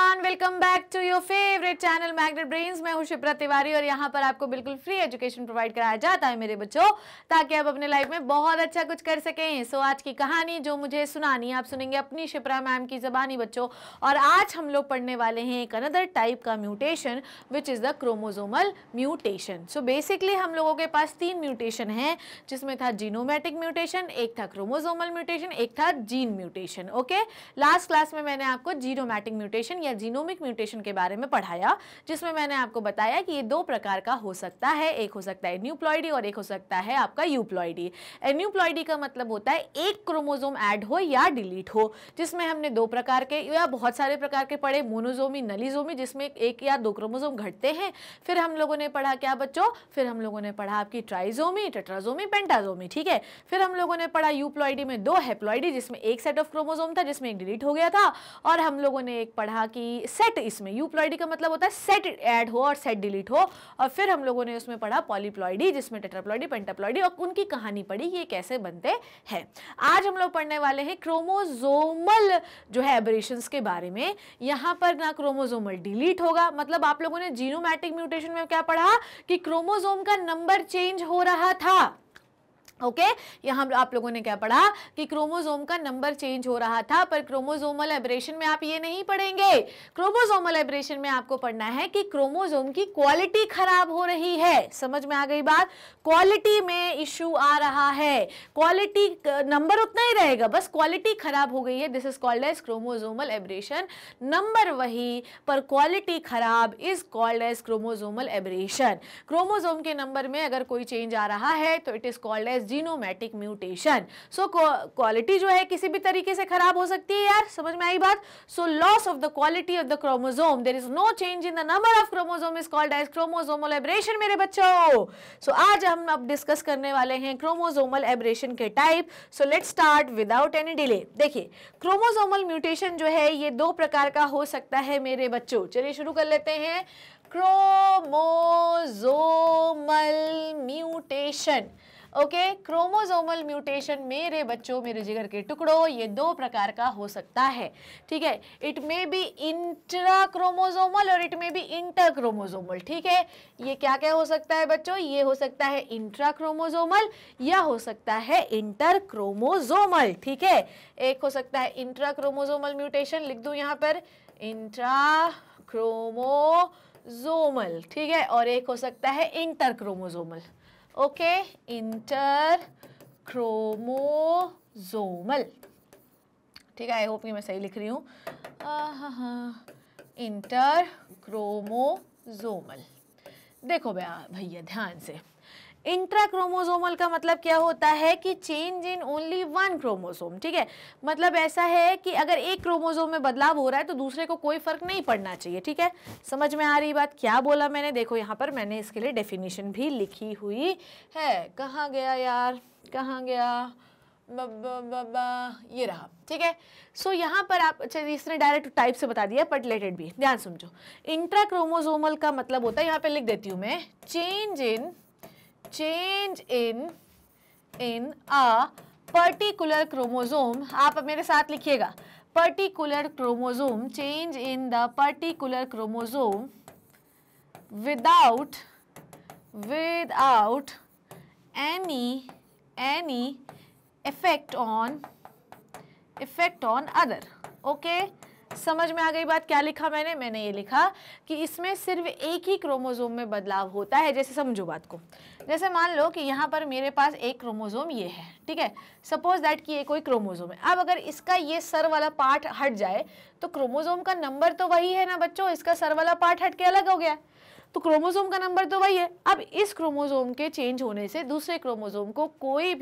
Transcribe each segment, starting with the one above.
Everyone, welcome back to your favourite channel magnet brains. मैं हूं शिप्रा तिवारी और यहाँ पर आपको बिल्कुल फ्री एजुकेशन प्रोवाइड कराया जाता है मेरे बच्चों, ताकि आप अपने लाइफ में बहुत अच्छा कुछ कर सकें। सो आज की कहानी जो मुझे सुनानी आप सुनेंगे अपनी शिप्रा मैम की ज़बानी बच्चों। और आज हम लोग पढ़ने वाले हैं एक अनदर टाइप का mutation which is the chromosomal mutation. So basically हम लोगों के पास 3 म्यूटेशन हैं, जिसमें था जीनोमैटिक म्यूटेशन, एक था क्रोमोजोमल म्यूटेशन, एक था gene mutation. Okay, last class में मैंने आपको जीनोमैटिक म्यूटेशन या जीनोमिक म्यूटेशन के बारे में पढ़ाया, जिसमें मैंने आपको बताया कि ये 2 प्रकार का हो सकता है। एक हो सकता है एन्यूप्लॉइडी और एक हो सकता है आपका यूप्लॉइडी। एन्यूप्लॉइडी का मतलब होता है एक क्रोमोसोम ऐड हो या डिलीट हो, जिसमें हमने 2 प्रकार के या बहुत सारे प्रकार के पढ़े, मोनोजोमी, नलीजोमी, जिसमें 1 या 2 क्रोमोसोम घटते हैं। फिर हम लोगों ने पढ़ा क्या बच्चों, फिर हम लोगों ने पढ़ा आपकी ट्राइजोमी, टेट्राजोमी, पेंटाजोमी। ठीक है, फिर हम लोगों ने पढ़ा यूप्लॉइडी में 2 हेप्लॉइडी, जिसमें एक सेट ऑफ क्रोमोसोम था जिसमें एक डिलीट हो गया था। और हम लोगों ने एक पढ़ा कि सेट, इसमें यूप्लॉइडी का मतलब होता है सेट ऐड हो और सेट डिलीट हो। और फिर हम लोगों ने उसमें पढ़ा पॉलीप्लॉइडी, जिसमें टेट्राप्लॉइडी, पेंटाप्लॉइडी, और उनकी कहानी पढ़ी ये कैसे बनते हैं। आज हम लोग पढ़ने वाले हैं क्रोमोजोमल जो है एबरेशंस के बारे में। यहाँ पर ना क्रोमोजोमल डिलीट होगा, मतलब आप लोगों ने जीनोमैटिक म्यूटेशन में क्या पढ़ा कि क्रोमोजोम का नंबर चेंज हो रहा था। ओके, यहाँ आप लोगों ने क्या पढ़ा कि क्रोमोसोम का नंबर चेंज हो रहा था, पर क्रोमोसोमल एब्रेशन में आप ये नहीं पढ़ेंगे। क्रोमोसोमल एब्रेशन में आपको पढ़ना है कि क्रोमोसोम की क्वालिटी खराब हो रही है। समझ में आ गई बात? क्वालिटी में इश्यू आ रहा है, क्वालिटी नंबर उतना ही रहेगा, बस क्वालिटी खराब हो गई है। This is called as chromosomal aberration. Number वही पर क्वालिटी खराब is called as chromosomal aberration. Chromosome के नंबर में अगर कोई चेंज आ रहा है तो it is called as genomatic mutation. So quality जो है किसी भी तरीके से खराब हो सकती है यार, समझ में आई बात? So loss of the quality of the chromosome, there is no change in the number of chromosome is called as chromosomal aberration मेरे बच्चों। सो आज हम अब डिस्कस करने वाले हैं क्रोमोसोमल एब्रेशन के type. So let's start without any delay. देखिए, क्रोमोसोमल म्यूटेशन जो है ये 2 प्रकार का हो सकता है मेरे बच्चों। चलिए शुरू कर लेते हैं। Chromosomal mutation. Okay, chromosomal mutation मेरे बच्चों, मेरे जिगर के टुकड़ों, ये 2 प्रकार का हो सकता है। ठीक है, it may be intra chromosomal और it may be inter chromosomal. ठीक है, ये क्या क्या हो सकता है बच्चों? ये हो सकता है इंट्रा क्रोमोसोमल या हो सकता है इंटर क्रोमोसोमल। ठीक है, एक हो सकता है इंट्रा क्रोमोसोमल म्यूटेशन, लिख दूं यहाँ पर इंट्रा क्रोमोसोमल। ठीक है, और एक हो सकता है inter chromosomal. Okay, inter chromosomal. ठीक है, आई होप कि मैं सही लिख रही हूँ। Inter chromosomal. देखो भैया ध्यान से, इंट्रा क्रोमोसोमल का मतलब क्या होता है कि चेंज इन ओनली 1 क्रोमोसोम। ठीक है, मतलब ऐसा है कि अगर एक क्रोमोसोम में बदलाव हो रहा है तो दूसरे को कोई फर्क नहीं पड़ना चाहिए। ठीक है, समझ में आ रही बात? क्या बोला मैंने? देखो यहाँ पर मैंने इसके लिए डेफिनेशन भी लिखी हुई है। कहाँ गया यार, कहाँ गया? ये रहा। ठीक है, सो यहाँ पर आप, अच्छा इसने डायरेक्ट टाइप से बता दिया, बट लेट इट बी, ध्यान समझो। इंट्रा क्रोमोसोमल का मतलब होता है, यहाँ पे लिख देती हूँ मैं, change in a particular chromosome। आप अब मेरे साथ लिखिएगा, particular chromosome, change in the particular chromosome without any effect on other। Okay, समझ में आ गई बात? क्या लिखा मैंने? मैंने ये लिखा कि इसमें सिर्फ एक ही क्रोमोसोम में बदलाव होता है। जैसे समझो बात को, जैसे मान लो कि यहाँ पर मेरे पास एक क्रोमोसोम ये है। ठीक है, सपोज दैट कि ये कोई क्रोमोसोम है। अब अगर इसका ये सर वाला पार्ट हट जाए तो क्रोमोसोम का नंबर तो वही है ना बच्चों, इसका सर वाला पार्ट हट के अलग हो गया, तो क्रोमोसोम का नंबर तो वही है। अब इस क्रोमोसोम के चेंज होने से दूसरे क्रोमोसोम को कोई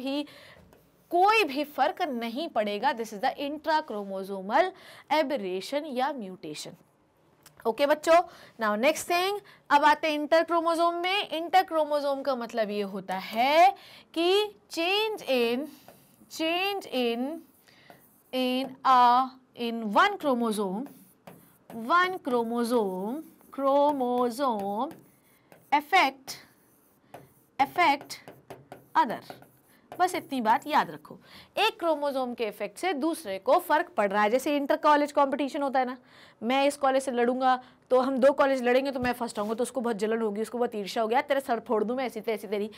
भी फर्क नहीं पड़ेगा। This is the intra chromosomal aberration या म्यूटेशन। ओके बच्चों, नाउ नेक्स्ट थिंग, अब आते हैं इंटर क्रोमोसोम में। इंटर क्रोमोसोम का मतलब ये होता है कि change in one chromosome affect other। बस इतनी बात याद रखो। एक क्रोमोसोम के इफेक्ट से दूसरे को फर्क पड़ रहा है। जैसे इंटर कॉलेज कंपटीशन होता है ना, मैं इस कॉलेज से लड़ूंगा तो हम 2 कॉलेज लड़ेंगे तो मैं फर्स्ट आऊंगा तो उसको बहुत जलन होगी, उसको बहुत ईर्ष्या हो गया, तेरे सर फोड़ दूं मैं ऐसी तेरी।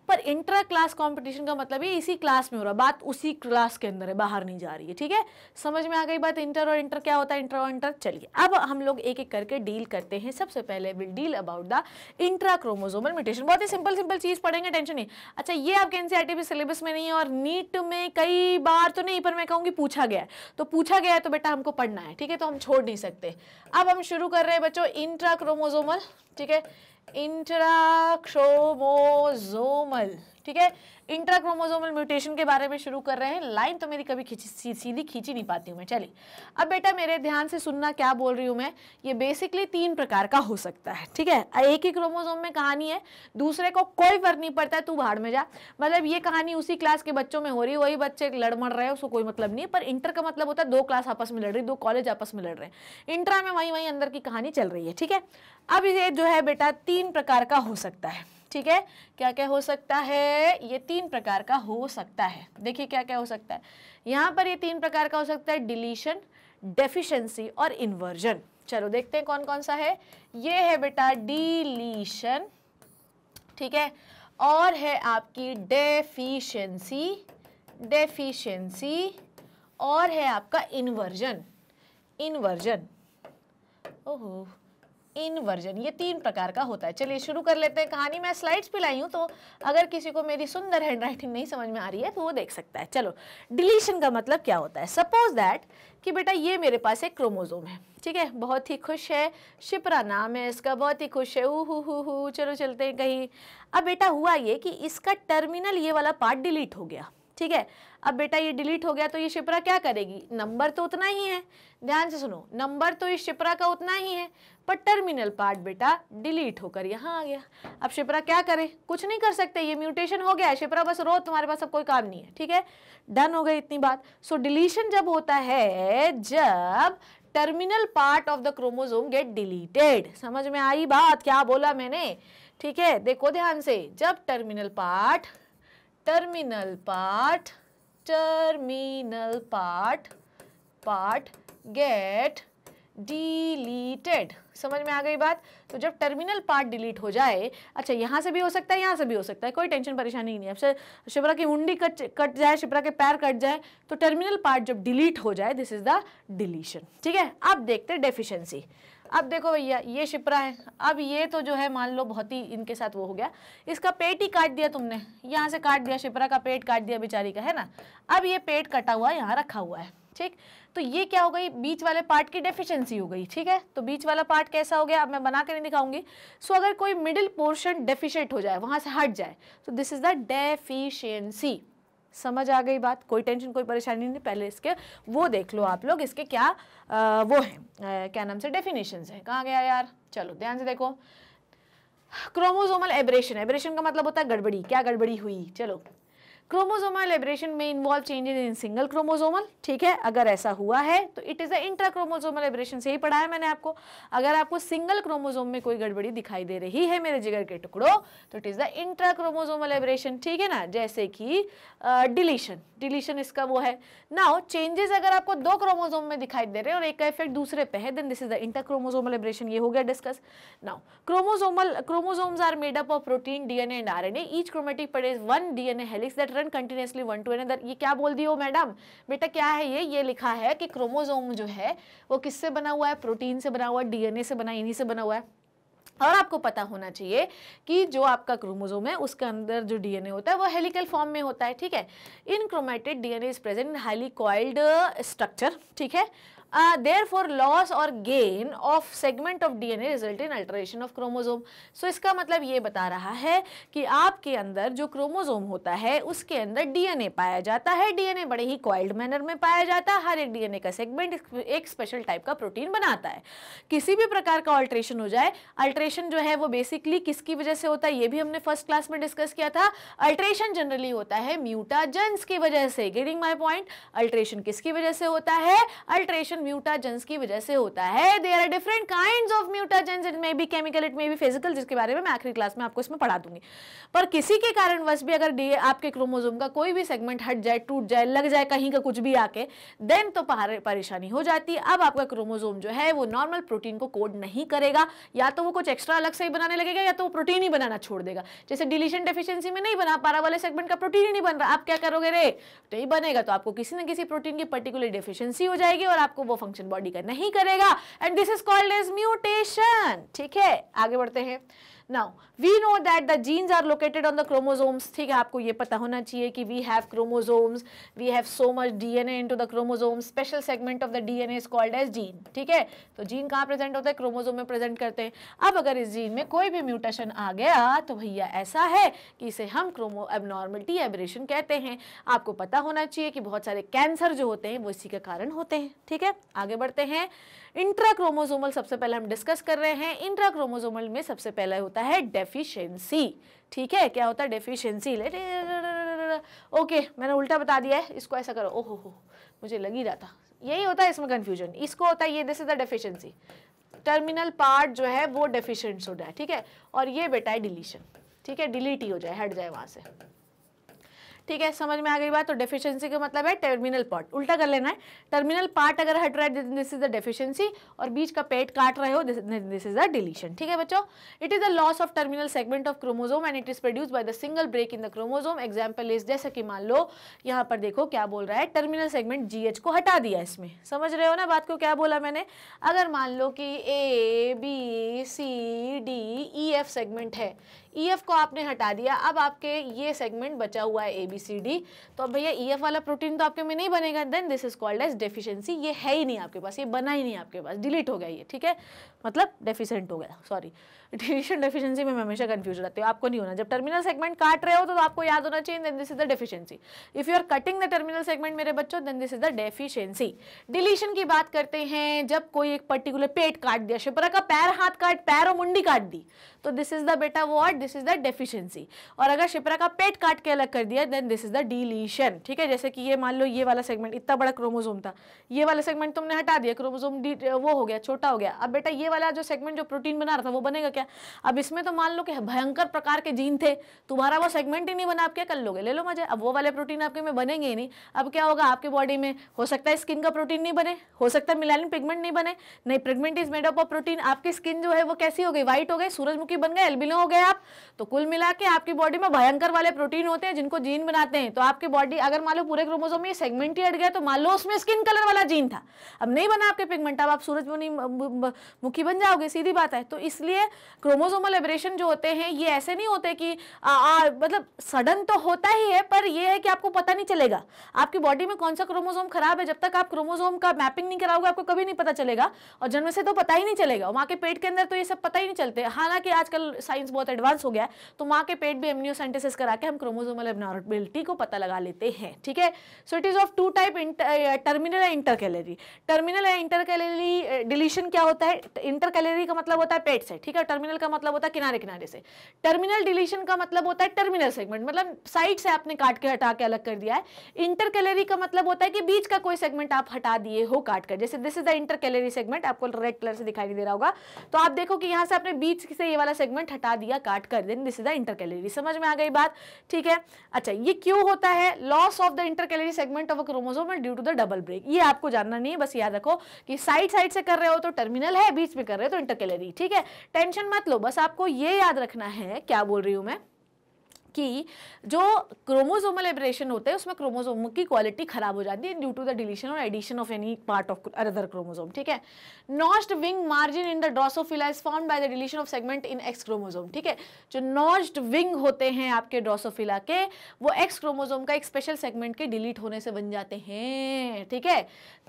पर इंट्रा क्लास कंपटीशन का मतलब ये इसी क्लास में हो रहा, बात उसी क्लास के अंदर है, बाहर नहीं जा रही है। ठीक है, समझ में आ गई बात? इंटर और इंटर क्या होता है, इंटर और इंटर। चलिए अब हम लोग एक एक करके डील करते हैं। सबसे पहले will deal about the intra chromosomal mutation. बहुत ही सिंपल चीज पढ़ेंगे, टेंशन नहीं। अच्छा, ये आपके एनसीईआरटी में सिलेबस में नहीं है और नीट में कई बार तो नहीं, पर मैं कहूँगी पूछा गया है, तो पूछा गया है तो बेटा हमको पढ़ना है। ठीक है, तो हम छोड़ नहीं सकते। अब हम शुरू कर रहे हैं बच्चों इंट्रा क्रोमोसोमल। ठीक है, इंट्रा क्रोमोसोमल। ठीक है, इंट्रा क्रोमोसोमल म्यूटेशन के बारे में शुरू कर रहे हैं। लाइन तो मेरी कभी सीधी खींची नहीं पाती हूँ मैं। चलिए अब बेटा मेरे ध्यान से सुनना, क्या बोल रही हूँ मैं। ये बेसिकली 3 प्रकार का हो सकता है। ठीक है, एक ही क्रोमोसोम में कहानी है, दूसरे को कोई फर्क नहीं पड़ता है, तू भाड़ में जा। मतलब ये कहानी उसी क्लास के बच्चों में हो रही है, वही बच्चे लड़ मड़ रहे हैं, उसको कोई मतलब नहीं है। पर इंटर का मतलब होता है 2 क्लास आपस में लड़ रही, 2 कॉलेज आपस में लड़ रहे हैं। इंट्रा में वही अंदर की कहानी चल रही है। ठीक है, अब ये जो है बेटा 3 प्रकार का हो सकता है। ठीक है, क्या क्या हो सकता है, ये 3 प्रकार का हो सकता है। देखिए क्या क्या हो सकता है यहाँ पर, ये 3 प्रकार का हो सकता है, डिलीशन, डेफिशिएंसी और इन्वर्जन। चलो देखते हैं कौन कौन सा है। ये है बेटा डिलीशन, ठीक है, और है आपकी डेफिशिएंसी और है आपका इन्वर्जन। ओहो, इन्वर्जन, ये 3 प्रकार का होता है। चलिए शुरू कर लेते हैं कहानी। मैं स्लाइड्स पे लाई हूँ, तो अगर किसी को मेरी सुंदर हैंडराइटिंग नहीं समझ में आ रही है तो वो देख सकता है। चलो, डिलीशन का मतलब क्या होता है। सपोज दैट कि बेटा ये मेरे पास एक क्रोमोसोम है। ठीक है, बहुत ही खुश है, शिप्रा नाम है इसका, बहुत ही खुश है, हु चलो चलते हैं कहीं। अब बेटा हुआ ये कि इसका टर्मिनल ये वाला पार्ट डिलीट हो गया। ठीक है, अब बेटा ये डिलीट हो गया तो ये शिप्रा क्या करेगी, नंबर तो उतना ही है, ध्यान से सुनो, नंबर तो इस शिप्रा का उतना ही है, पर टर्मिनल पार्ट बेटा डिलीट होकर यहाँ आ गया। अब शिप्रा क्या करे, कुछ नहीं कर सकते, ये म्यूटेशन हो गया है, शिप्रा बस रो, तुम्हारे पास अब कोई काम नहीं है। ठीक है, डन हो गई इतनी बात। सो डिलीशन जब होता है जब terminal part of the chromosome get deleted. समझ में आई बात, क्या बोला मैंने? ठीक है, देखो ध्यान से, जब टर्मिनल पार्ट गेट डिलीटेड। समझ में आ गई बात? तो जब टर्मिनल पार्ट डिलीट हो जाए, अच्छा यहाँ से भी हो सकता है, यहाँ से भी हो सकता है, कोई टेंशन परेशानी नहीं है। अब शिप्रा की मुंडी कट जाए, शिप्रा के पैर कट जाए, तो टर्मिनल पार्ट जब डिलीट हो जाए, दिस इज द डिलीशन। ठीक है, अब देखते हैं डेफिशिएंसी। अब देखो भैया, ये शिप्रा है, अब ये तो जो है मान लो बहुत ही इनके साथ वो हो गया, इसका पेट ही काट दिया तुमने, यहाँ से काट दिया, शिप्रा का पेट काट दिया बेचारी का, है ना। अब ये पेट कटा हुआ है, यहाँ रखा हुआ है। ठीक, तो ये क्या हो गई, बीच वाले पार्ट की डेफिशिएंसी हो गई। ठीक है, तो बीच वाला पार्ट कैसा हो गया, अब मैं बना कर नहीं दिखाऊंगी। सो अगर कोई मिडिल पोर्शन डेफिशिएट हो जाए, वहां से हट जाए, तो दिस इज द डेफिशिएंसी। समझ आ गई बात? कोई टेंशन कोई परेशानी नहीं। पहले इसके वो देख लो आप लोग, इसके क्या वो है, क्या नाम से डेफिनेशंस है। कहाँ गया यार, चलो ध्यान से देखो। क्रोमोसोमल एब्रेशन, एब्रेशन का मतलब होता है गड़बड़ी, क्या गड़बड़ी हुई। चलो, क्रोमोसोमल एब्रेशन में involve changes in single chromosomal. ठीक है, अगर ऐसा हुआ है तो it is a intra chromosomal aberration. से ही पढ़ा है मैंने आपको। अगर आपको सिंगल क्रोमोसोम में कोई गड़बड़ी दिखाई दे रही है मेरे जिगर के टुकड़ों, तो it is the intra chromosomal aberration. ठीक है ना, जैसे कि डिलीशन इसका वो है। नाउ चेंजेस अगर आपको 2 क्रोमोसोम में दिखाई दे रहे हैं और एक का इफेक्ट दूसरे पे है, then this is the inter chromosomal aberration. ये हो गया discuss. Now chromosomes are made up of protein, DNA and RNA. Each chromatic pair 1 DNA helix that run continuously one to another. ये क्या बोल दी हो मैडम? बेटा क्या है ये लिखा है कि क्रोमोसोम जो है वो किससे बना हुआ है, प्रोटीन से बना हुआ है, डीएनए से बना, इन्हीं से बना हुआ है। और आपको पता होना चाहिए कि जो आपका क्रोमोसोम है उसके अंदर जो डीएनए होता है वो हेलिकल फॉर्म में होता है। ठीक है, in chromatid DNA is present in highly coiled structure. ठीक है, therefore loss or gain of segment of DNA result in alteration of chromosome। so इसका मतलब ये बता रहा है कि आपके अंदर जो क्रोमोसोम होता है उसके अंदर डीएनए पाया जाता है। डीएनए बड़े ही कॉइल्ड मैनर में पाया जाता है। हर एक डीएनए का सेगमेंट एक स्पेशल टाइप का प्रोटीन बनाता है। किसी भी प्रकार का अल्ट्रेशन हो जाए, अल्ट्रेशन जो है वो बेसिकली किसकी वजह से होता है, ये भी हमने फर्स्ट क्लास में डिस्कस किया था। अल्ट्रेशन जनरली होता है म्यूटाजेंस की वजह से। Getting my point? अल्ट्रेशन किसकी वजह से होता है? अल्ट्रेशन म्यूटाजेंस की वजह से होता है। There are different kinds of mutagens, it may be chemical, it may be physical, जिसके बारे में मैं आखिरी क्लास में आपको इसमें पढ़ा दूंगी। पर किसी के कारणवश भी अगर आपके क्रोमोसोम का कोई भी सेगमेंट हट जाए, टूट जाए, लग जाए कहीं का कुछ भी आके, देन तो परेशानी हो जाती है। अब आपका क्रोमोसोम जो है वो नॉर्मल प्रोटीन को कोड नहीं करेगा, या तो वो कुछ एक्स्ट्रा अलग से ही बनाने लगेगा या तो वो प्रोटीन ही बनाना छोड़ देगा। जैसे डिलीशन डेफिशिएंसी में नहीं बना पा रहा वाले सेगमेंट का प्रोटीन ही नहीं बन रहा, आप क्या करोगे रे, नहीं बनेगा तो आपको किसी न किसी प्रोटीन की पर्टिकुलर डेफिशिएंसी हो जाएगी और आपको वो फंक्शन बॉडी का नहीं करेगा, and this is called as mutation. ठीक है, आगे बढ़ते हैं। Now we know that the genes are located on the chromosomes। ठीक है, आपको ये पता होना चाहिए कि we have chromosomes, we have so much DNA into the chromosomes, special segment of the DNA is called as gene। ठीक है, तो जीन कहाँ प्रेजेंट होता है, क्रोमोसोम में प्रेजेंट करते हैं। अब अगर इस जीन में कोई भी म्यूटेशन आ गया तो भैया ऐसा है कि इसे हम क्रोमो एबनॉर्मलिटी, एबरेशन कहते हैं। आपको पता होना चाहिए कि बहुत सारे कैंसर जो होते हैं वो इसी के कारण होते हैं। ठीक है, आगे बढ़ते हैं। इंट्रा क्रोमोसोमल सबसे पहले हम डिस्कस कर रहे हैं। इंट्रा क्रोमोसोमल में सबसे पहले होता है डेफिशिएंसी। ठीक है, क्या होता है डेफिशिएंसी, ओके मैंने उल्टा बता दिया है, इसको ऐसा करो, ओहो हो मुझे लग ही रहा था, यही होता है इसमें कंफ्यूजन, इसको होता है ये, this is the deficiency, terminal part जो है वो डेफिशिएंट हो जाए। ठीक है, और ये बेटा है डिलीशन। ठीक है, डिलीट ही हो जाए, हट जाए वहां से। ठीक है, समझ में आ गई बात। तो डेफिशिएंसी का मतलब है टर्मिनल पार्ट, उल्टा कर लेना है, टर्मिनल पार्ट अगर हट रहा है दिस इज द डेफिशिएंसी, और बीच का पेट काट रहे हो दिस इज द डिलीशन। ठीक है बच्चों, it is the loss of terminal segment of chromosome and it is produced by the single break in the chromosome. Example is, जैसे कि मान लो यहाँ पर देखो क्या बोल रहा है, टर्मिनल सेगमेंट GH को हटा दिया इसमें, समझ रहे हो ना बात को, क्या बोला मैंने। अगर मान लो कि ABCDEF सेगमेंट है, EF को आपने हटा दिया, अब आपके ये सेगमेंट बचा हुआ है ABCD, तो अब भैया EF वाला प्रोटीन तो आपके में नहीं बनेगा, then this is called as deficiency. ये है ही नहीं आपके पास, ये बना ही नहीं आपके पास, डिलीट हो गया ये। ठीक है, मतलब डेफिशिएंट हो गया, सॉरी डिलीशन डेफिशिएंसी में मैं हमेशा कंफ्यूज रहती हूँ, आपको नहीं होना। जब टर्मिनल सेगमेंट काट रहे हो तो आपको याद होना चाहिए then this is the deficiency. If you are cutting the terminal segment मेरे बच्चों, then this is the deficiency. Deletion की बात करते हैं, जब कोई एक पर्टिकुलर पेट काट दिया, शिप्रा का पैर, हाथ काट, पैर और मुंडी काट दी, तो दिस इज द बेटा what, this is the deficiency. और अगर शिप्रा का पेट काट के अलग कर दिया then this is the deletion. ठीक है, जैसे कि ये मान लो ये वाला सेगमेंट, इतना बड़ा क्रोमोसोम था, ये वाला सेगमेंट तुमने हटा दिया, क्रोमोसोम वो हो गया, छोटा हो गया। अब बेटा ये वाला जो सेगमेंट जो प्रोटीन बना रहा था वो बनेगा क्या। अब इसमें तो मान लो कि भयंकर प्रकार के जीन थे, तुम्हारा वो सेगमेंट ही नहीं बना, आप क्या कर लोगे, ले लो मजे। अब वो वाले प्रोटीन आपके में बनेंगे ही नहीं। अब क्या होगा, आपके बॉडी में हो सकता है स्किन का प्रोटीन नहीं बने, हो सकता है मिलानिन पिगमेंट नहीं बने, नहीं pigment is made up of protein. आपकी स्किन जो है वो कैसी हो गई, व्हाइट हो गई, सूरजमुखी बन गए, एल्बिनो हो गए आप। तो कुल मिला के आपकी बॉडी में भयंकर वाले प्रोटीन होते हैं जिनको जीन बनाते हैं। तो आपकी बॉडी अगर मान लो पूरे क्रोमोसोम में सेगमेंट ही हट गया, तो मान लो उसमें स्किन कलर वाला जीन था, अब नहीं बना आपके पिगमेंट, अब आप सूरजमुखी बन जाओगे, सीधी बात है। तो इसलिए क्रोमोसोमल एबरेशन जो होते हैं ये ऐसे नहीं होते कि मतलब सडन तो होता ही है, पर ये है कि आपको पता नहीं चलेगा आपकी बॉडी में कौन सा क्रोमोसोम खराब है। जब तक आप क्रोमोसोम का मैपिंग नहीं कराओगे आपको कभी नहीं पता चलेगा, और जन्म से तो पता ही नहीं चलेगा। माँ के पेट के अंदर तो ये सब पता ही नहीं चलते। हालांकि आजकल साइंस बहुत एडवांस हो गया है, तो माँ के पेट भी एमनियोसेंटेसिस करा के हम क्रोमोसोमल एबनॉर्मलिटी को पता लगा लेते हैं। ठीक है, so it is of two type, terminal and intercalary. Terminal and intercalary deletion क्या होता है, इंटरकैलरी का मतलब होता है पेट से, ठीक है, टर्मिनल का मतलब होता है किनारे किनारे से। टर्मिनल डिलीशन का मतलब होता है टर्मिनल सेगमेंट, मतलब साइड से आपने काट के हटा के अलग कर दिया है। इंटरकैलरी का मतलब होता है कि बीच का कोई सेगमेंट आप हटा दिए हो काट कर, जैसे this is the intercalary segment, आपको रेड कलर से दिखाई दे रहा होगा, तो आप देखो कि यहाँ से आपने बीच से ये वाला सेगमेंट हटा दिया काट कर, then this is the intercalary. समझ में आ गई बात, ठीक है। अच्छा, ये क्यों होता है, loss of the intercalary segment of a chromosome due to the double break. ये आपको जानना नहीं है, बस याद रखो कि साइड साइड से कर रहे हो तो टर्मिनल है, बीच में कर रहे हो तो इंटरकैलरी। ठीक है, टेंशन मत लो, बस आपको ये याद रखना है, क्या बोल रही हूं मैं, कि जो क्रोमोसोमल एबरेशन होते हैं उसमें क्रोमोसोम की क्वालिटी खराब हो जाती है ड्यू टू द डिलीशन और addition of any part of other chromosome. ठीक है, notched wing margin in the drosophila is found by the deletion of segment in X chromosome. ठीक है, जो नॉच्ड विंग होते हैं आपके ड्रोसोफिला के, वो एक्स क्रोमोसोम का एक स्पेशल सेगमेंट के डिलीट होने से बन जाते हैं। ठीक है,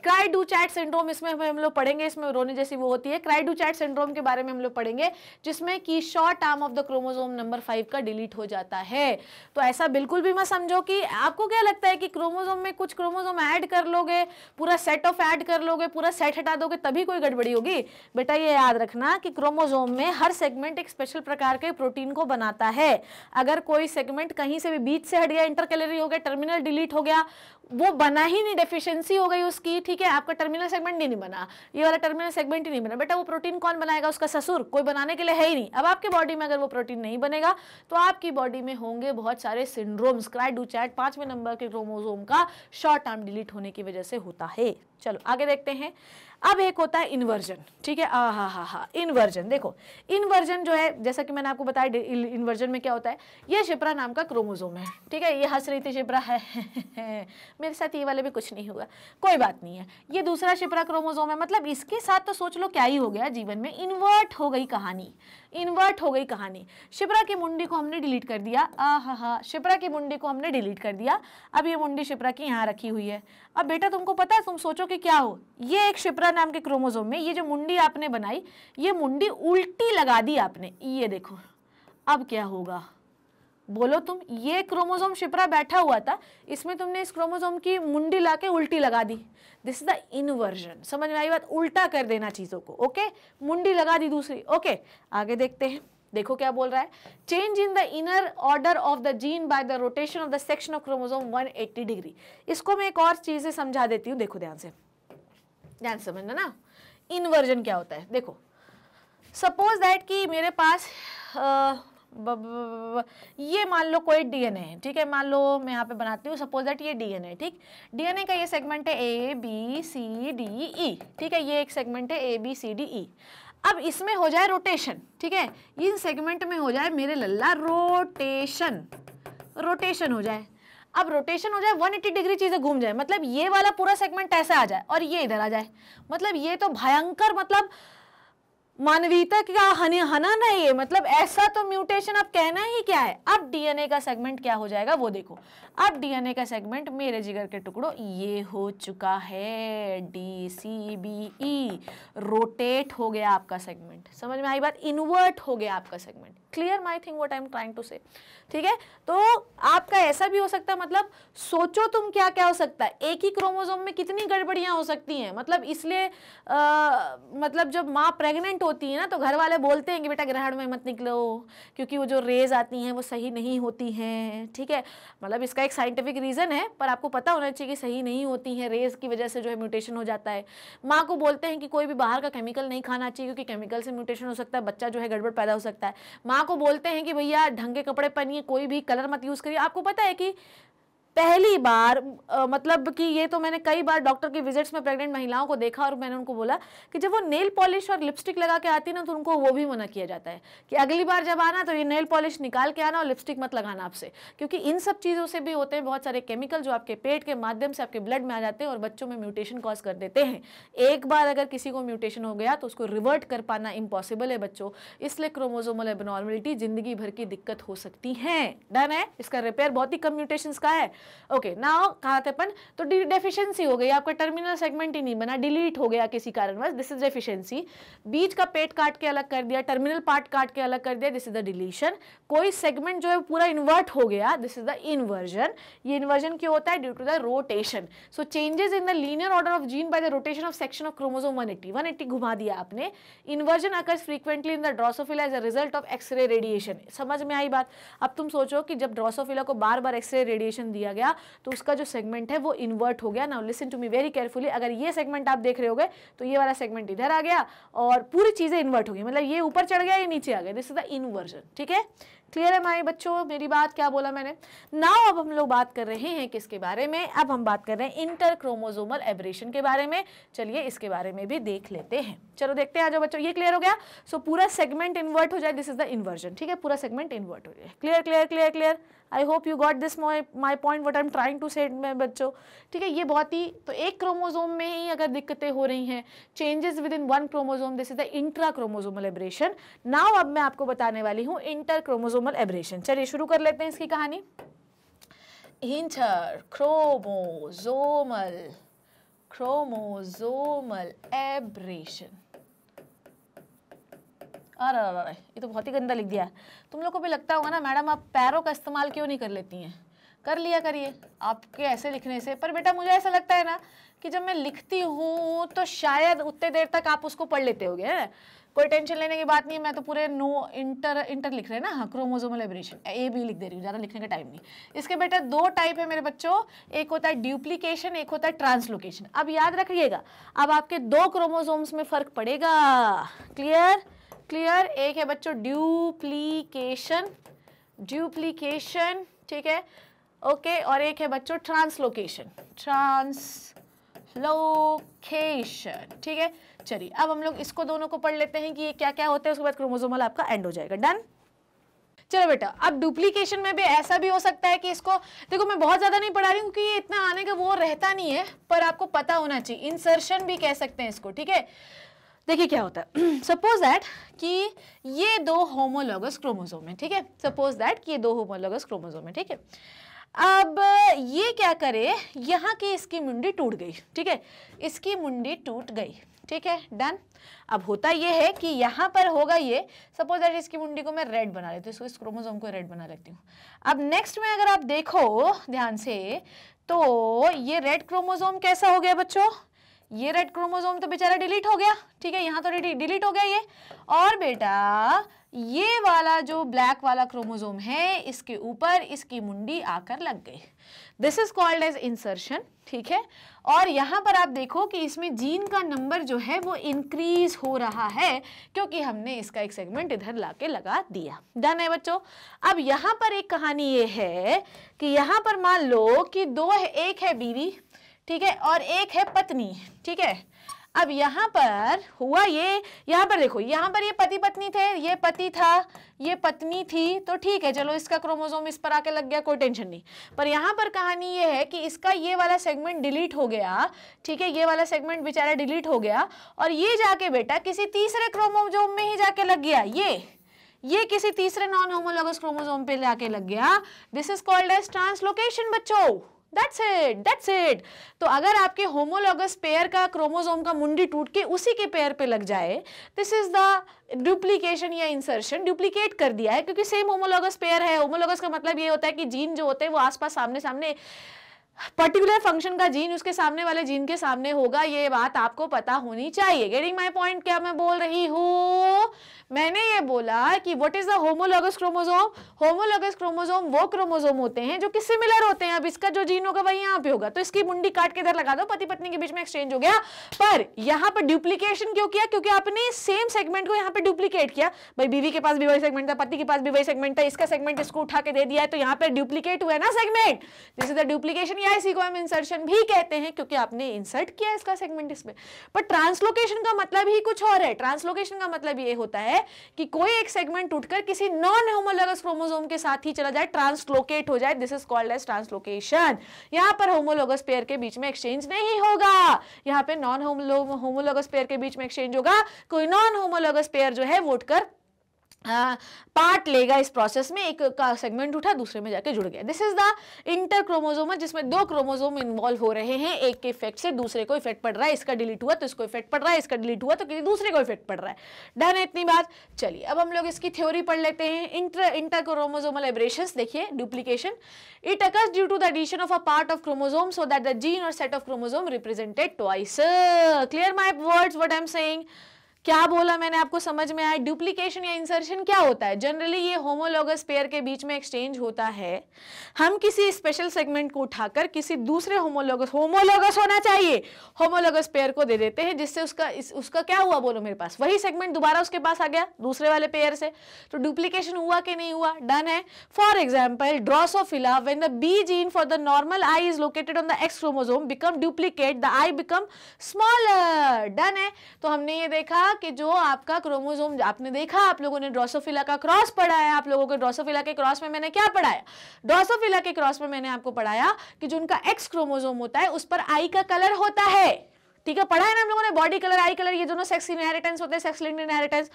क्राई-डू-चैट सिंड्रोम, इसमें हम लोग पढ़ेंगे, इसमें रोने जैसी वो होती है, क्राई-डू-चैट सिंड्रोम के बारे में हम लोग पढ़ेंगे, जिसमें कि short arm of the chromosome number 5 का डिलीट हो जाता है। तो ऐसा बिल्कुल भी मत समझो कि आपको क्या लगता है कि क्रोमोसोम में कुछ क्रोमोसोम ऐड कर लोगे, पूरा सेट ऑफ ऐड कर लोगे, पूरा सेट हटा दोगे तभी कोई गड़बड़ी होगी। बेटा ये याद रखना कि क्रोमोसोम में हर सेगमेंट एक स्पेशल प्रकार के प्रोटीन को बनाता है। अगर कोई सेगमेंट कहीं से भी बीच से हट गया, इंटरकैलरी हो गया, टर्मिनल डिलीट हो गया, वो बना ही नहीं, डेफिशिएंसी हो गई उसकी, ठीक है, आपका टर्मिनल सेगमेंट नहीं बना, ये वाला टर्मिनल सेगमेंट ही नहीं बना, बेटा वो प्रोटीन कौन बनाएगा, उसका ससुर, कोई बनाने के लिए है ही नहीं। अब आपकी बॉडी में अगर वो प्रोटीन नहीं बनेगा तो आपकी बॉडी में होंगे बहुत सारे सिंड्रोम्स। क्राई डू चैट 5वें नंबर के क्रोमोसोम का शॉर्ट टर्म डिलीट होने की वजह से होता है। चलो आगे देखते हैं। अब एक होता है इन्वर्जन, ठीक है, हा इन्वर्जन। देखो इन्वर्जन जो है, जैसा कि मैंने आपको बताया इन्वर्जन में क्या होता है, ये शिप्रा नाम का क्रोमोसोम है, ठीक है, ये हंस रही थी शिप्रा है मेरे साथ ये वाले भी कुछ नहीं हुआ, कोई बात नहीं है, ये दूसरा शिप्रा क्रोमोसोम है। मतलब इसके साथ तो सोच लो क्या ही हो गया जीवन में, इन्वर्ट हो गई कहानी, इन्वर्ट हो गई कहानी। शिप्रा की मुंडी को हमने डिलीट कर दिया, शिप्रा की मुंडी को हमने डिलीट कर दिया। अब ये मुंडी शिप्रा की यहाँ रखी हुई है। अब बेटा तुमको पता है, तुम सोचो कि क्या हो, ये एक शिप्रा नाम के क्रोमोसोम में ये जो मुंडी आपने बनाई, ये मुंडी उल्टी लगा दी आपने, ये देखो अब क्या होगा, बोलो तुम। ये क्रोमोसोम शिप्रा बैठा हुआ था, इसमें तुमने इस क्रोमोसोम की मुंडी लाके उल्टी लगा दी, दिस इज द इन्वर्जन। समझ में आई बात, उल्टा कर देना चीजों को, ओके, मुंडी लगा दी दूसरी, ओके। आगे देखते हैं, देखो क्या बोल रहा है, change in the inner order of the gene by the rotation of the section of chromosome 180 degree. इसको मैं एक और चीज से समझा देती हूँ, देखो ध्यान से, ध्यान समझना ना, इन्वर्जन क्या होता है। देखो सपोज दैट कि मेरे पास ये मान लो कोई डीएनए है, ठीक है, मान लो मैं यहाँ पे बनाती हूँ, सपोज दैट ये डीएनए, ठीक, डीएनए का ये सेगमेंट है ए बी सी डी ई, ठीक है, ये एक सेगमेंट है ए बी सी डी ई। अब इसमें हो जाए रोटेशन, ठीक है, इन सेगमेंट में हो जाए मेरे लल्ला रोटेशन, रोटेशन हो जाए। अब रोटेशन हो जाए 180 डिग्री चीजें घूम जाए, मतलब ये वाला पूरा सेगमेंट ऐसे आ जाए और ये इधर आ जाए, मतलब ये तो भयंकर, मतलब मानवीयता का हनन है ये, मतलब ऐसा तो म्यूटेशन अब कहना ही क्या है। अब डीएनए का सेगमेंट क्या हो जाएगा वो देखो, अब डीएनए का सेगमेंट मेरे जिगर के टुकड़ों ये हो चुका है, DCBE, रोटेट हो गया आपका सेगमेंट। समझ में आई बात, इन्वर्ट हो गया आपका segment. Clear my thing what I am trying to say, ठीक है। तो आपका ऐसा भी हो सकता है, मतलब सोचो तुम क्या क्या हो सकता है, एक ही क्रोमोसोम में कितनी गड़बड़ियां हो सकती हैं। मतलब इसलिए मतलब जब माँ प्रेग्नेंट होती है ना तो घर वाले बोलते हैं कि बेटा ग्रहण में मत निकलो, क्योंकि वो जो रेज आती हैं वो सही नहीं होती हैं, ठीक है। मतलब इसका एक साइंटिफिक रीजन है, पर आपको पता होना चाहिए कि सही नहीं होती हैं, रेज की वजह से जो है म्यूटेशन हो जाता है। माँ को बोलते हैं कि कोई भी बाहर का केमिकल नहीं खाना चाहिए, क्योंकि केमिकल से म्यूटेशन हो सकता है, बच्चा जो है गड़बड़ पैदा हो सकता है। माँ को बोलते हैं कि भैया ढंग के कपड़े पहनिए, कोई भी कलर मत यूज करिए। आपको पता है कि पहली बार मतलब कि ये तो मैंने कई बार डॉक्टर की विजिट्स में प्रेग्नेंट महिलाओं को देखा और मैंने उनको बोला कि जब वो नेल पॉलिश और लिपस्टिक लगा के आती ना तो उनको वो भी मना किया जाता है कि अगली बार जब आना तो ये नेल पॉलिश निकाल के आना और लिपस्टिक मत लगाना आपसे, क्योंकि इन सब चीज़ों से भी होते हैं बहुत सारे केमिकल जो आपके पेट के माध्यम से आपके ब्लड में आ जाते हैं और बच्चों में म्यूटेशन कॉज कर देते हैं। एक बार अगर किसी को म्यूटेशन हो गया तो उसको रिवर्ट कर पाना इम्पॉसिबल है बच्चों, इसलिए क्रोमोसोमल एबनॉर्मलिटी जिंदगी भर की दिक्कत हो सकती है। डन है, इसका रिपेयर बहुत ही कम म्यूटेशंस का है। ओके नाउ कहाँ थे अपन, तो डेफिशिएंसी हो गई, आपका टर्मिनल सेगमेंट ही नहीं बना, डिलीट हो गया किसी कारणवश, दिस इज डेफिशिएंसी। बीच का पेट काट के अलग कर दिया, टर्मिनल पार्ट काट के अलग कर दिया, दिस इज द डिलीशन। कोई सेगमेंट जो है पूरा इन्वर्ट हो गया, दिस इज द इन्वर्जन। ये इन्वर्जन क्यों होता है, due to the rotation. So changes in the linear order of gene by the rotation of section of chromosome 180 घुमा दिया आपने। Inversion occurs frequently in the drosophila as a result of X ray radiation. समझ में आई बात। अब तुम सोचो कि जब ड्रोसोफिला को बार बार एक्सरे रेडिएशन दिया गया तो उसका जो सेगमेंट है वो इन्वर्ट हो गया। Now listen to me very carefully, अगर ये सेगमेंट आप देख रहे होगे तो ये वाला सेगमेंट इधर आ गया और पूरी चीजें इन्वर्ट हो गई, मतलब ये ऊपर चढ़ गया ये नीचे आ गया, दिस इज द इन्वर्जन। ठीक है, क्लियर है माय बच्चों, मेरी बात क्या बोला मैंने। नाउ अब हम लोग बात कर रहे हैं किसके बारे में, अब हम बात कर रहे हैं इंटर क्रोमोसोमल एब्रेशन के बारे में। चलिए इसके बारे में भी देख लेते हैं, चलो देखते हैं। आ जाओ बच्चों, ये क्लियर हो गया। सो पूरा सेगमेंट इन्वर्ट हो जाए, दिस इज द इन्वर्जन। ठीक है, पूरा सेगमेंट इन्वर्ट हो जाए। Clear clear clear clear, I hope you got this my point what I am trying to say बच्चों। ठीक है, ये बहुत ही, तो एक क्रोमोसोम में ही अगर दिक्कतें हो रही हैं, changes within one chromosome, this is the intra chromosomal aberration. Now अब मैं आपको बताने वाली हूँ इंटर क्रोमोसोमल एब्रेशन। चलिए शुरू कर लेते हैं इसकी कहानी। Inter chromosomal aberration. अरे ये तो बहुत ही गंदा लिख दिया है। तुम लोग को भी लगता होगा ना मैडम आप पैरों का इस्तेमाल क्यों नहीं कर लेती हैं, कर लिया करिए आपके ऐसे लिखने से। पर बेटा मुझे ऐसा लगता है ना कि जब मैं लिखती हूँ तो शायद उतने देर तक आप उसको पढ़ लेते होगे, है ना। कोई टेंशन लेने की बात नहीं है, मैं तो पूरे नो इंटर लिख रहे हैं ना, हाँ, क्रोमोसोमल एबरेशन ए बी लिख दे रही हूँ, ज़्यादा लिखने का टाइम नहीं। इसके बेटा दो टाइप है मेरे बच्चों, एक होता है ड्यूप्लीकेशन, एक होता है ट्रांसलोकेशन। अब याद रखिएगा, अब आपके दो क्रोमोसोम्स में फर्क पड़ेगा। Clear clear. एक है बच्चों ड्यूप्लीकेशन, ठीक है, ओके, और एक है बच्चों ट्रांसलोकेशन, ठीक है। चलिए अब हम लोग इसको दोनों को पढ़ लेते हैं कि ये क्या क्या होता है, उसके बाद क्रोमोसोमल आपका एंड हो जाएगा। डन। चलो बेटा, अब डुप्लीकेशन में भी ऐसा भी हो सकता है कि इसको देखो, मैं बहुत ज्यादा नहीं पढ़ा रही हूँ क्योंकि ये इतना आने का वो रहता नहीं है, पर आपको पता होना चाहिए। इंसर्शन भी कह सकते हैं इसको, ठीक है। देखिए क्या होता है, सपोज दैट कि ये दो होमोलॉगस क्रोमोसोम है, ठीक है। सपोज दैट कि ये दो होमोलॉगस क्रोमोसोम है, ठीक है। अब ये क्या करे, यहाँ की इसकी मुंडी टूट गई, ठीक है, इसकी मुंडी टूट गई, ठीक है। डन। अब होता ये है कि यहाँ पर होगा ये, सपोज दैट इसकी मुंडी को मैं रेड बना लेती हूँ, इस क्रोमोसोम को रेड बना लेती हूँ। अब नेक्स्ट में अगर आप देखो ध्यान से, तो ये रेड क्रोमोसोम कैसा हो गया बच्चों, ये रेड क्रोमोसोम तो बेचारा डिलीट हो गया, ठीक है, यहाँ तो डिलीट हो गया ये। और बेटा ये वाला जो ब्लैक वाला क्रोमोसोम है, इसके ऊपर इसकी मुंडी आकर लग गई। This is called as insertion, ठीक है। और यहाँ पर आप देखो कि इसमें जीन का नंबर जो है वो इंक्रीज हो रहा है, क्योंकि हमने इसका एक सेगमेंट इधर लाके लगा दिया। डन है बच्चों। अब यहाँ पर एक कहानी ये है कि यहाँ पर मान लो कि दो है, एक है बीवी, ठीक है, और एक है पत्नी, ठीक है। अब यहाँ पर हुआ ये, यहाँ पर देखो, यहाँ पर ये पति पत्नी थे, ये पति था, ये पत्नी थी, तो ठीक है, चलो इसका क्रोमोसोम इस पर आके लग गया, कोई टेंशन नहीं। पर यहाँ पर कहानी ये है कि इसका ये वाला सेगमेंट डिलीट हो गया, ठीक है, ये वाला सेगमेंट बेचारा डिलीट हो गया, और ये जाके बेटा किसी तीसरे क्रोमोसोम में ही जाके लग गया, ये किसी तीसरे नॉन होमोलॉगस क्रोमोसोम पे जाके लग गया। This is called as translocation बच्चों। That's it. तो अगर आपके होमोलॉगस पेयर का क्रोमोसोम का मुंडी टूट के उसी के पेयर पे लग जाए, दिस इज द डुप्लीकेशन या इंसर्शन। डुप्लीकेट कर दिया है क्योंकि सेम होमोलॉगस पेयर है। होमोलॉगस का मतलब ये होता है कि जीन जो होते हैं वो आसपास सामने सामने, पर्टिकुलर फंक्शन का जीन उसके सामने वाले जीन के सामने होगा, ये बात आपको पता होनी चाहिए। Getting my point? क्या मैं बोल रही हूँ? मैंने ये बोला कि what is the homologous chromosome. Homologous chromosome वो क्रोमोसोम होते हैं जो कि सिमिलर होते हैं। अब इसका जो जीन होगा वही यहाँ पे होगा, तो इसकी मुंडी काट के इधर लगा दो, पति पत्नी के बीच में एक्सचेंज हो गया। पर यहाँ पर डुप्लीकेशन क्यों किया? क्योंकि आपने सेम सेगमेंट को यहाँ पे डुप्लीकेट किया। भाई बीवी के पास भी वही सेगमेंट था, पति के पास भी वही सेगमेंट था, इसका सेगमेंट इसको उठा के दे दिया है, तो यहाँ पे डुप्लीकेट हुआ है ना segment. This is the duplication, या इसी को हम इंसर्शन भी कहते हैं क्योंकि आपने इंसर्ट किया इसका सेगमेंट इसमें। पर ट्रांसलोकेशन का मतलब ही कुछ और है। ट्रांसलोकेशन का मतलब ये होता है कि कोई एक सेगमेंट उठकर किसी नॉन होमोलॉगस क्रोमोसोम के साथ ही चला जाए, ट्रांसलोकेट हो जाए। This is called as translocation. यहाँ पर होमोलॉगस पेयर के बीच में एक्सचेंज नहीं होगा, यहाँ पे नॉन होमोलॉगस पेयर के बीच में एक्सचेंज होगा। कोई नॉन होमोलॉगस पेयर जो है वो उठकर पार्ट लेगा इस प्रोसेस में, एक का सेगमेंट उठा दूसरे में जाके जुड़ गया। दिस इज द इंटरक्रोमोसोम, जिसमें दो क्रोमोसोम इन्वॉल्व हो रहे हैं, एक के इफेक्ट से दूसरे को इफेक्ट पड़ रहा है। इसका डिलीट हुआ तो इसको इफेक्ट पड़ रहा है, इसका डिलीट हुआ तो किसी दूसरे को इफेक्ट पड़ रहा है। डन है इतनी बात? चलिए अब हम लोग इसकी थ्योरी पढ़ लेते हैं। इंटरक्रोमोसोमल एब्रेशंस, देखिए duplication, it occurs due to the addition of a part of chromosome so that the gene और set of chromosome represented twice. Clear my words what I am saying? क्या बोला मैंने, आपको समझ में आया? डुप्लीकेशन या इंसर्शन क्या होता है? जनरली ये होमोलॉगस पेयर के बीच में एक्सचेंज होता है। हम किसी स्पेशल सेगमेंट को उठाकर किसी दूसरे होमोलॉगस होना चाहिए, होमोलॉगस पेयर को दे देते हैं, जिससे उसका क्या हुआ बोलो मेरे पास, वही सेगमेंट दोबारा उसके पास आ गया दूसरे वाले पेयर से। तो डुप्लीकेशन हुआ कि नहीं हुआ? डन है। For example drosophila, when the B gene for the normal eye is located on the X chromosome become duplicate, the eye become smaller. Done है। तो हमने ये देखा कि जो आपका क्रोमोसोम, आपने देखा, आप लोगों ने ड्रोसोफिला का क्रॉस पढ़ा है, आप लोगों को ड्रोसोफिला के क्रॉस में मैंने क्या पढ़ाया? ड्रोसोफिला के क्रॉस में मैंने आपको पढ़ाया कि जो उनका एक्स क्रोमोसोम होता है उस पर आई का कलर होता है। ठीक है, पढ़ा है ना हम लोगों ने, बॉडी कलर, आई कलर, ये दोनों सेक्स इनहेरिटेंस होते हैं, सेक्स लिंक्ड इनहेरिटेंस।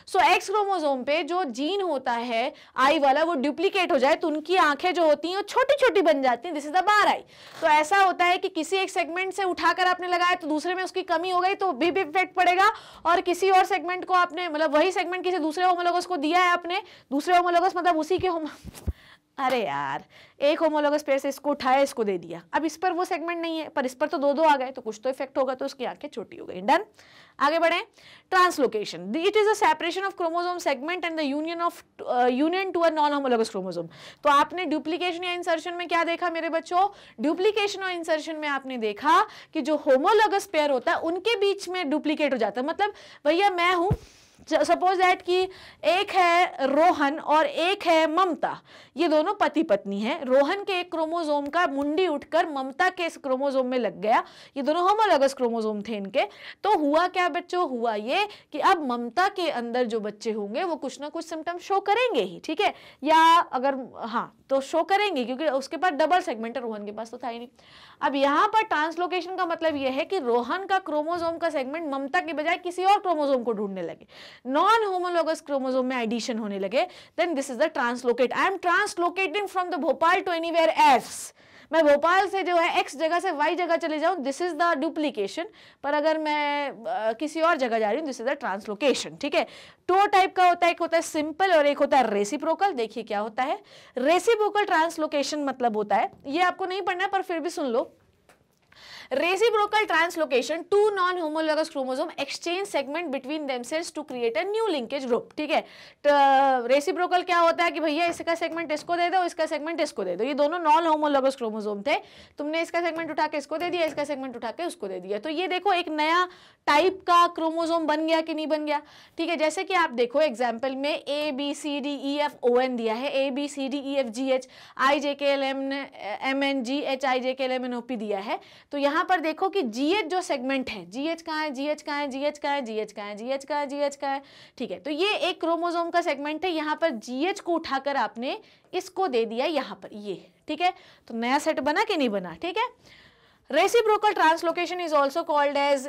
सो एक्स क्रोमोसोम पे जो जीन होता है आई वाला, वो डुप्लीकेट हो जाए तो उनकी आंखें जो होती हैं वो छोटी छोटी बन जाती हैं। दिस इज द बार आई। तो ऐसा होता है कि किसी एक सेगमेंट से उठाकर आपने लगाया तो दूसरे में उसकी कमी हो गई तो भी इफेक्ट पड़ेगा, और किसी और सेगमेंट को आपने, मतलब वही सेगमेंट किसी दूसरे होमोलॉगस को दिया है आपने, दूसरे होमोलॉगस मतलब उसी के अरे यार, एक होमोलोगस पेयर से इसको उठाया, इसको दे दिया, अब इस पर वो सेगमेंट नहीं है, पर इस पर तो दो दो आ गए, तो कुछ तो इफेक्ट होगा, तो उसकी आंखें छोटी हो गई। डन। आगे बढ़े। Translocation, it is a separation of chromosome segment and the union to a non homologous chromosome. तो आपने डुप्लीकेशन या इंसर्शन में क्या देखा मेरे बच्चों? डुप्लीकेशन और इंसर्शन में आपने देखा कि जो होमोलोगस पेयर होता है उनके बीच में डुप्लीकेट हो जाता है। मतलब भैया मैं हूं, सपोज दैट कि एक है रोहन और एक है ममता, ये दोनों पति पत्नी हैं। रोहन के एक क्रोमोसोम का मुंडी उठकर ममता के इस क्रोमोसोम में लग गया, ये दोनों होमोलोगस क्रोमोसोम थे इनके। तो हुआ क्या बच्चों? हुआ ये कि अब ममता के अंदर जो बच्चे होंगे वो कुछ ना कुछ सिम्टम शो करेंगे ही, ठीक है, या अगर हाँ तो शो करेंगे, क्योंकि उसके पास डबल सेगमेंट है, रोहन के पास तो था ही नहीं। अब यहाँ पर ट्रांसलोकेशन का मतलब यह है कि रोहन का क्रोमोसोम का सेगमेंट ममता के बजाय किसी और क्रोमोसोम को ढूंढने लगे, नॉन होमोलोगस क्रोमोसोम में एडिशन होने लगे, then this is the translocate. I am translocating from the Bhopal to anywhere else. मैं भोपाल से जो है एक्स जगह से वाई जगह चले जाऊं, दिस इज द डुप्लीकेशन। पर अगर मैं किसी और जगह जा रही हूं, दिस इज द ट्रांसलोकेशन, ठीक है। दो टाइप का होता है, एक होता है सिंपल और एक होता है रेसिप्रोकल। देखिए क्या होता है रेसिप्रोकल ट्रांसलोकेशन, मतलब होता है, ये आपको नहीं पढ़ना है पर फिर भी सुन लो। Reciprocal translocation, two non-homologous chromosome exchange segment between themselves to create a new linkage group, ठीक है। रेसिप्रोकल क्या होता है कि भैया इसका सेगमेंट इसको दे दो, इसका सेगमेंट इसको दे दो, ये दोनों नॉन होमोलोगस क्रोमोसोम थे, तुमने इसका सेगमेंट उठा के इसको दे दिया, इसका सेगमेंट उठा के उसको दे दिया, तो ये देखो एक नया टाइप का क्रोमोसोम बन गया कि नहीं बन गया, ठीक है। जैसे कि आप देखो एग्जाम्पल में A B C D E F O N दिया है, A B C D E F G H I J K L M N G H I J K L M N O P दिया है। तो यहाँ पर देखो कि GH जो सेगमेंट है, जीएच कहाँ है, जीएच कहाँ है, जीएच कहाँ है, जीएच कहाँ है, जीएच कहाँ है, जीएच कहाँ है, ठीक है। तो ये एक क्रोमोसोम का सेगमेंट है, यहाँ पर जीएच को उठाकर आपने इसको दे दिया यहाँ पर, ये ठीक है। तो नया सेट बना कि नहीं बना, ठीक है। Reciprocal translocation is also called as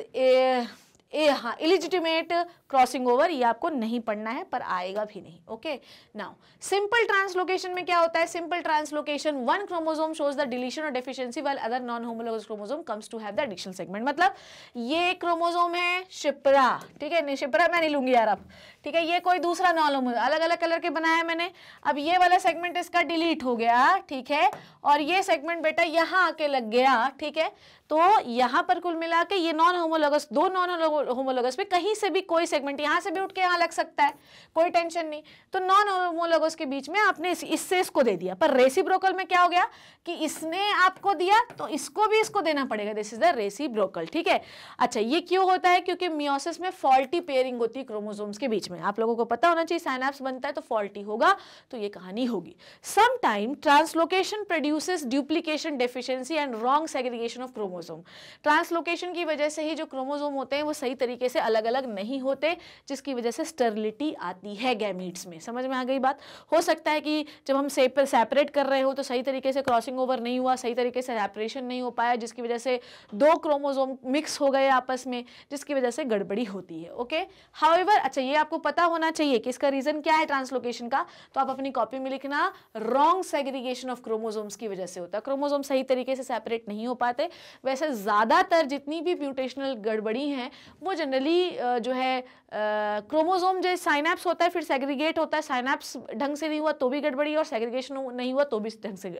illegitimate crossing over, ये आपको नहीं पढ़ना है पर आएगा भी नहीं, ओके। नाउ सिंपल ट्रांसलोकेशन में क्या होता है? Simple translocation one chromosome shows the deletion और deficiency while other non homologous chromosome comes to have the additional segment. मतलब ये क्रोमोसोम है शिप्रा, ठीक है, नहीं शिप्रा मैं नहीं लूंगी यार अब, ठीक है, ये कोई दूसरा नॉन होमो, अलग अलग कलर के बनाया है मैंने। अब ये वाला सेगमेंट इसका डिलीट हो गया, ठीक है, और ये सेगमेंट बेटा यहाँ आके लग गया, ठीक है। तो यहाँ पर कुल मिला के ये नॉन होमोलोगस, दो नॉन होमोलोगस पे कहीं से भी कोई सेगमेंट यहाँ से भी उठ के यहाँ लग सकता है, कोई टेंशन नहीं। तो नॉन होमोलोगस के बीच में आपने इससे इसको दे दिया, पर रेसिप्रोकल में क्या हो गया कि इसने आपको दिया तो इसको भी इसको देना पड़ेगा, दिस इज द रेसिप्रोकल, ठीक है। अच्छा ये क्यों होता है? क्योंकि मियोसिस में फॉल्टी पेयरिंग होती है क्रोमोसोम्स के बीच में, आप लोगों को पता होना चाहिए, साइनैप्स बनता है तो फॉल्टी होगा, तो ये कहानी होगी। Sometime translocation produces duplication, deficiency and wrong segregation of chromosome. Translocation की वजह से ही जो क्रोमोसोम होते हैं वो सही तरीके से अलग अलग नहीं होते, जिसकी वजह से स्टेरिलिटी आती है गैमीट्स में। समझ में आ गई बात? हो सकता है कि जब हम सेपरेट कर रहे हो तो सही तरीके से क्रॉसिंग ओवर नहीं हुआ, सही तरीके से सेपरेशन नहीं हो पाया, जिसकी वजह से दो क्रोमोसोम मिक्स हो गए आपस में, जिसकी वजह से गड़बड़ी होती है, ओके। हाउएवर अच्छा ये आपको पता होना चाहिए कि इसका रीजन क्या है ट्रांसलोकेशन का, तो आप अपनी कॉपी में लिखना रॉन्ग सेग्रीगेशन ऑफ क्रोमोसोम्स की वजह से होता है, क्रोमोसोम सही तरीके से सेपरेट नहीं हो पाते। वैसे ज़्यादातर जितनी भी म्यूटेशनल गड़बड़ी हैं वो जनरली जो है क्रोमोसोम जो साइनैप्स होता है फिर सेग्रीगेट होता है, साइनैप्स ढंग से नहीं हुआ तो भी गड़बड़ी, और सेग्रीगेशन नहीं हुआ तो भी ढंग से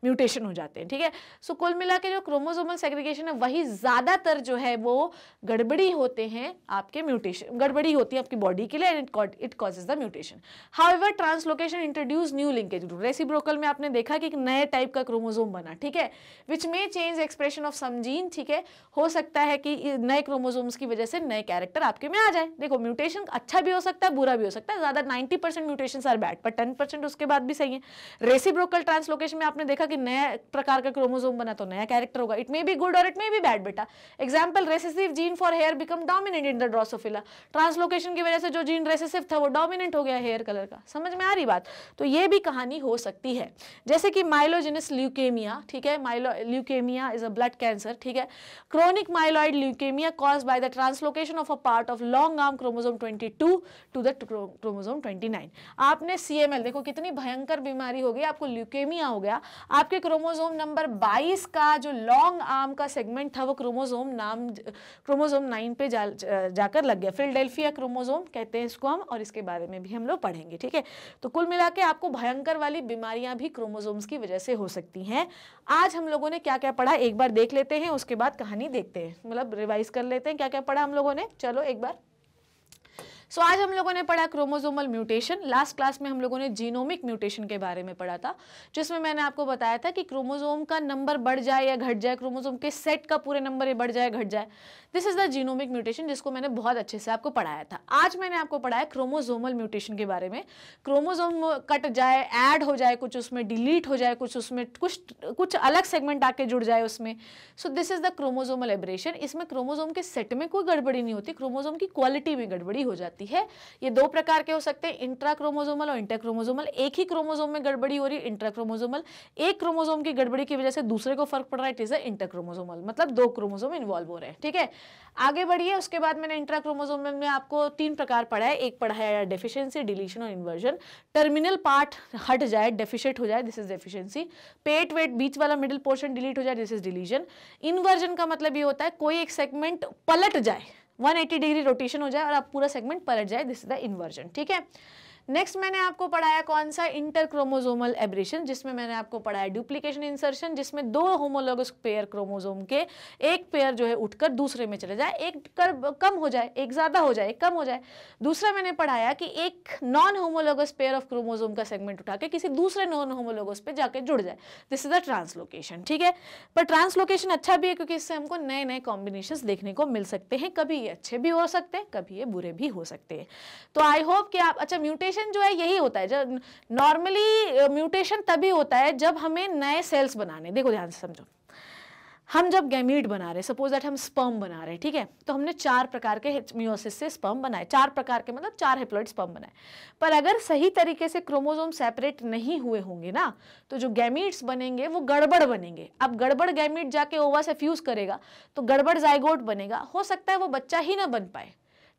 म्यूटेशन हो जाते हैं, ठीक है। सो कुल मिला के जो क्रोमोसोमल सेग्रीगेशन है वही ज़्यादातर जो है वो गड़बड़ी होते हैं, आपके म्यूटेशन गड़बड़ी होती है आपकी बॉडी के लिए, and it causes the mutation. However translocation introduce new linkage group. Reciprocal में आपने देखा कि एक नए टाइप का क्रोमोसोम बना, ठीक है, विच में change expression of some gene, ठीक है। हो सकता है कि नए क्रोमोसोम्स की वजह से नए कैरेक्टर आपके में आ जाए। देखो म्यूटेशन अच्छा भी हो सकता है बुरा भी हो सकता है, ज्यादा 90% म्यूटेशंस आर बैड, पर 10% उसके बाद भी सही है। रेसिप्रोकल ट्रांसलोकेशन में आपने देखा कि नया प्रकार का क्रोमोसोम बना तो नया कैरेक्टर होगा, इट मे बी गुड और इट मे बी बैड बेटा। Example recessive gene for hair become dominant in the drosophila, translocation की वजह से जो जीन रेसेसिव था वो डोमिनेंट हो गया हेयर कलर का। समझ में आ रही बात? तो ये भी कहानी हो सकती है, जैसे कि माइलोजेनस ल्यूकेमिया, ठीक है, leukemia is a blood cancer, ठीक है, chronic myeloid leukemia caused by by the translocation of a part of long arm chromosome 22 to the chromosome 29। आपने CML, देखो कितनी भयंकर बीमारी हो गई, आपको ल्यूकेमिया हो गया, आपके क्रोमोसोम नंबर 22 का जो लॉन्ग आर्म का सेगमेंट था वो क्रोमोसोम 9 पे जाकर लग गया। फिलडेल्फिया क्रोमोसोम कहते हैं इसको हम, और इसके बारे में भी हम लोग पढ़ेंगे, ठीक है। तो कुल मिला के आपको भयंकर वाली बीमारियां भी क्रोमोसोम्स की वजह से हो सकती हैं। आज हम लोगों ने क्या क्या पढ़ा एक बार देख लेते हैं, उसके बाद कहानी देखते हैं, मतलब रिवाइज कर लेते हैं क्या क्या पढ़ा हम लोगों ने। चलो एक बार। सो आज हम लोगों ने पढ़ा क्रोमोसोमल म्यूटेशन। लास्ट क्लास में हम लोगों ने जीनोमिक म्यूटेशन के बारे में पढ़ा था, जिसमें मैंने आपको बताया था कि क्रोमोसोम का नंबर बढ़ जाए या घट जाए, क्रोमोसोम के सेट का पूरे नंबर बढ़ जाए घट जाए, this is the genomic mutation, जिसको मैंने बहुत अच्छे से आपको पढ़ाया था। आज मैंने आपको पढ़ाया क्रोमोसोमल म्यूटेशन के बारे में। क्रोमोसोम कट जाए, ऐड हो जाए, कुछ उसमें डिलीट हो जाए, कुछ उसमें कुछ अलग सेगमेंट आके जुड़ जाए उसमें। So this is the chromosomal aberration. इसमें क्रोमोसोम के सेट में कोई गड़बड़ी नहीं होती, क्रोमोसोम की क्वालिटी में गड़बड़ी हो जाती है। ये दो प्रकार के हो सकते हैं, इंट्रा क्रोमोसोमल और इंटर क्रोमोसोमल। एक ही क्रोमोसोम में गड़बड़ी हो रही है, इंट्रा क्रोमोसोमल। एक क्रोमोसोम की गड़बड़ी की वजह से दूसरे को फर्क पड़ रहा है, इट इज इंटर क्रोमोसोमल, मतलब दो क्रोमोसोम इन्वॉल्व हो रहे हैं, ठीक है। आगे बढ़िए। उसके बाद मैंने इंट्रा क्रोमोसोमल में आपको 3 प्रकार पढ़ा है। एक पढ़ा है डेफिशिएंसी, डिलीशन और इन्वर्जन। टर्मिनल पार्ट हट जाए, डेफिशिएट हो जाए, दिस इज डेफिशिएंसी। पेट वेट बीच वाला मिडिल पोर्शन डिलीट हो जाए, दिस इज डिलीशन। इन्वर्जन का मतलब ये होता है कोई एक सेगमेंट पलट जाए, 180 डिग्री रोटेशन हो जाए और आप पूरा सेगमेंट पलट जाए, दिस इज द इन्वर्जन, ठीक है। नेक्स्ट मैंने आपको पढ़ाया कौन सा, इंटर क्रोमोसोमल एब्रेशन, जिसमें मैंने आपको पढ़ाया डुप्लीकेशन इंसर्शन, जिसमें 2 होमोलोगस पेयर क्रोमोसोम के एक पेयर जो है उठकर दूसरे में चले जाए, एक कम हो जाए, एक ज्यादा हो जाए, एक कम हो जाए। दूसरा मैंने पढ़ाया कि एक non homologous pair of chromosome का सेगमेंट उठा के किसी दूसरे नॉन होमोलोगस पे जाके जुड़ जाए, दिस इज द ट्रांसलोकेशन, ठीक है। पर ट्रांसलोकेशन अच्छा भी है क्योंकि इससे हमको नए नए कॉम्बिनेशंस देखने को मिल सकते हैं, कभी ये अच्छे भी हो सकते हैं, कभी ये बुरे भी हो सकते हैं। तो आई होप कि आप, अच्छा म्यूटेशन जो है यही होता है, जब नॉर्मली म्यूटेशन तभी होता है जब हमें नए सेल्स बनाने, देखो ध्यान से समझो, हम जब गैमीट बना रहे, सपोज दैट हम स्पर्म बना रहे हैं, ठीक है, तो हमने 4 प्रकार के मियोसिस से स्पर्म बनाए, 4 प्रकार के मतलब 4 हैप्लॉइड स्पर्म बनाए। पर अगर सही तरीके से क्रोमोसोम सेपरेट नहीं हुए होंगे ना, तो जो गैमीट्स बनेंगे वो गड़बड़ बनेंगे। अब गड़बड़ गैमीट जाके ओवा से फ्यूज करेगा तो गड़बड़ जाइगोट बनेगा, हो सकता है वो बच्चा ही ना बन पाए,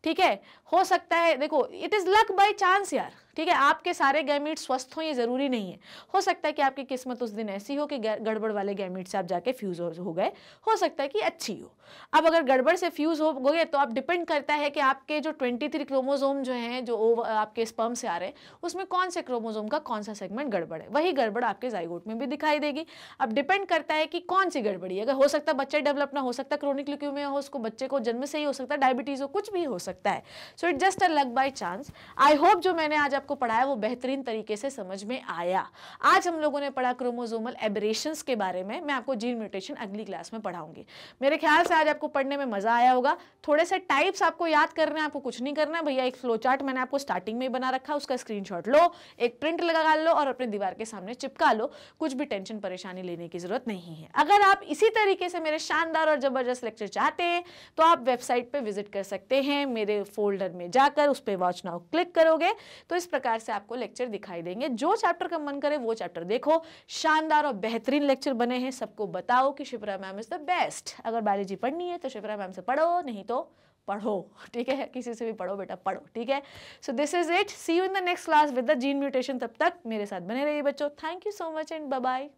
ठीक है। हो सकता है, देखो it is luck by chance यार, ठीक है। आपके सारे गैमीट स्वस्थ हो ये जरूरी नहीं है, हो सकता है कि आपकी किस्मत उस दिन ऐसी हो कि गड़बड़ वाले गैमीट से आप जाके फ्यूज हो गए, हो सकता है कि अच्छी हो। अब अगर गड़बड़ से फ्यूज हो गए तो आप डिपेंड करता है कि आपके जो 23 क्रोमोसोम जो हैं, जो आपके स्पर्म से आ रहे हैं, उसमें कौन से क्रोमोसोम का कौन सा सेगमेंट गड़बड़ है, वही गड़बड़ आपके जाइगोट में भी दिखाई देगी। अब डिपेंड करता है कि कौन सी गड़बड़ी है, अगर हो सकता है बच्चा डेवलप ना हो सकता, क्रोनिक ल्यूकेमिया हो उसको, बच्चे को जन्म से ही हो सकता है, डायबिटीज हो, कुछ भी हो सकता है। So it just a luck by chance. I hope जो मैंने आज आपको पढ़ाया वो बेहतरीन तरीके से समझ में आया। आज हम लोगों ने पढ़ा क्रोमोसोमल एब्रेशंस के बारे में, मैं आपको जीन म्यूटेशन अगली क्लास में पढ़ाऊंगी। मेरे ख्याल से आज आपको पढ़ने में मजा आया होगा। थोड़े से टाइप्स आपको याद करना है, आपको कुछ नहीं करना है भैया, एक फ्लो चार्ट मैंने आपको स्टार्टिंग में बना रखा है, उसका स्क्रीनशॉट लो, एक प्रिंट लगा लो और अपने दीवार के सामने चिपका लो, कुछ भी टेंशन परेशानी लेने की जरूरत नहीं है। अगर आप इसी तरीके से मेरे शानदार और जबरदस्त लेक्चर चाहते हैं तो आप वेबसाइट पे विजिट कर सकते हैं, मेरे फोल्डर में जाकर उस पर वॉच नाउ क्लिक करोगे तो इस प्रकार से आपको लेक्चर दिखाई देंगे। जो चैप्टर का मन करे वो चैप्टर देखो, शानदार और बेहतरीन लेक्चर बने हैं, सबको बताओ कि Shipra ma'am is the best. अगर बायोलॉजी पढ़नी है तो शिप्रा मैम से पढ़ो, नहीं तो पढ़ो, ठीक है, किसी से भी पढ़ो बेटा, पढ़ो, ठीक है। So this is it, see you in the next class with the gene mutation. तब तक मेरे साथ बने रहिए बच्चों। Thank you so much and bye bye.